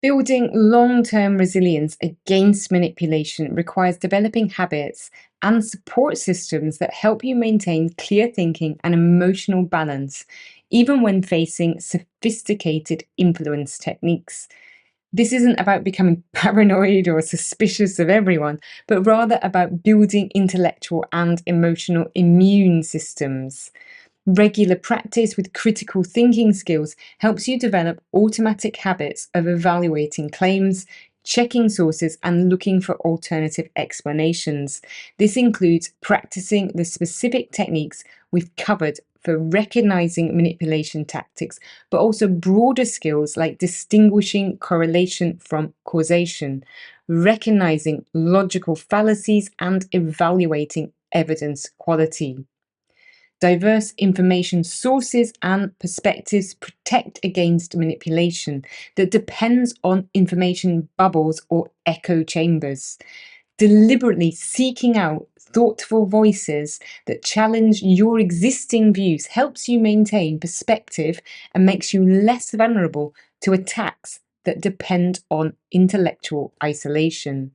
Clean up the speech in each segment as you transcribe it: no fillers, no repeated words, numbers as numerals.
Building long-term resilience against manipulation requires developing habits and support systems that help you maintain clear thinking and emotional balance, even when facing sophisticated influence techniques. This isn't about becoming paranoid or suspicious of everyone, but rather about building intellectual and emotional immune systems. Regular practice with critical thinking skills helps you develop automatic habits of evaluating claims, checking sources, and looking for alternative explanations. This includes practicing the specific techniques we've covered for recognizing manipulation tactics, but also broader skills like distinguishing correlation from causation, recognizing logical fallacies, and evaluating evidence quality. Diverse information sources and perspectives protect against manipulation that depends on information bubbles or echo chambers. Deliberately seeking out thoughtful voices that challenge your existing views helps you maintain perspective and makes you less vulnerable to attacks that depend on intellectual isolation.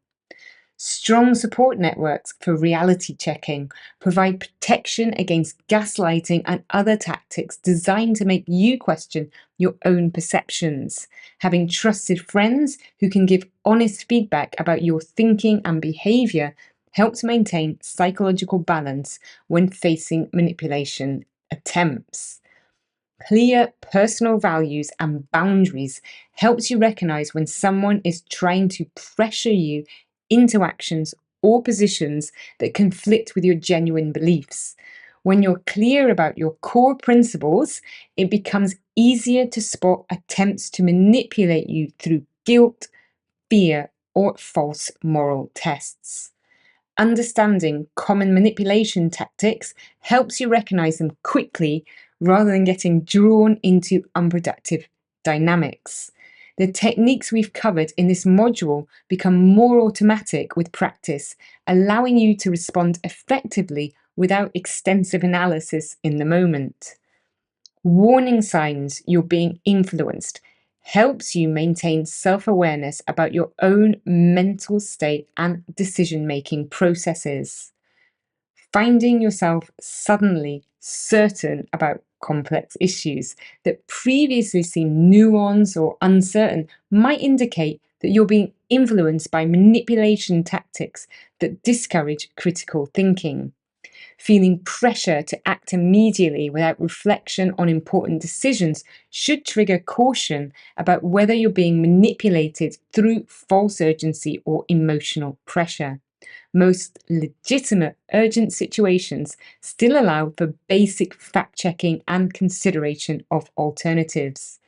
Strong support networks for reality checking provide protection against gaslighting and other tactics designed to make you question your own perceptions. Having trusted friends who can give honest feedback about your thinking and behavior helps maintain psychological balance when facing manipulation attempts. Clear personal values and boundaries helps you recognize when someone is trying to pressure you into actions or positions that conflict with your genuine beliefs. When you're clear about your core principles, it becomes easier to spot attempts to manipulate you through guilt, fear, or false moral tests. Understanding common manipulation tactics helps you recognize them quickly rather than getting drawn into unproductive dynamics. The techniques we've covered in this module become more automatic with practice, allowing you to respond effectively without extensive analysis in the moment. Warning signs you're being influenced helps you maintain self-awareness about your own mental state and decision-making processes. Finding yourself suddenly certain about complex issues that previously seemed nuanced or uncertain might indicate that you're being influenced by manipulation tactics that discourage critical thinking. Feeling pressure to act immediately without reflection on important decisions should trigger caution about whether you're being manipulated through false urgency or emotional pressure. Most legitimate urgent situations still allow for basic fact checking and consideration of alternatives.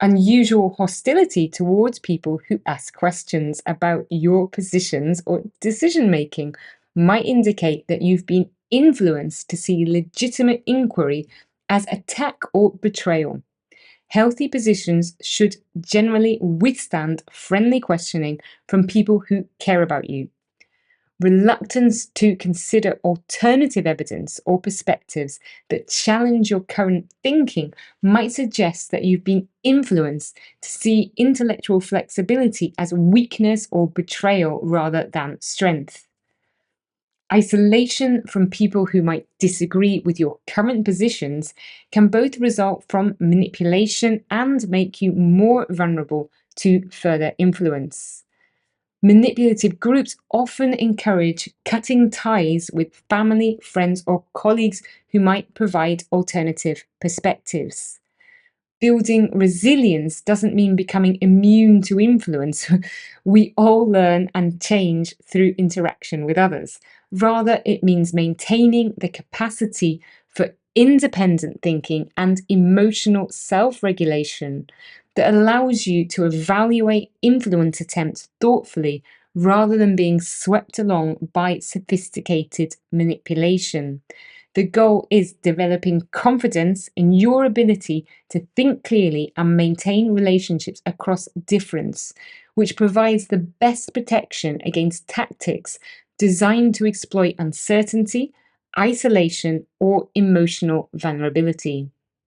Unusual hostility towards people who ask questions about your positions or decision making might indicate that you've been influenced to see legitimate inquiry as attack or betrayal. Healthy positions should generally withstand friendly questioning from people who care about you. Reluctance to consider alternative evidence or perspectives that challenge your current thinking might suggest that you've been influenced to see intellectual flexibility as weakness or betrayal rather than strength. Isolation from people who might disagree with your current positions can both result from manipulation and make you more vulnerable to further influence. Manipulative groups often encourage cutting ties with family, friends, or colleagues who might provide alternative perspectives. Building resilience doesn't mean becoming immune to influence. We all learn and change through interaction with others. Rather, it means maintaining the capacity for independent thinking and emotional self regulation that allows you to evaluate influence attempts thoughtfully rather than being swept along by sophisticated manipulation. The goal is developing confidence in your ability to think clearly and maintain relationships across difference, which provides the best protection against tactics designed to exploit uncertainty, isolation, or emotional vulnerability.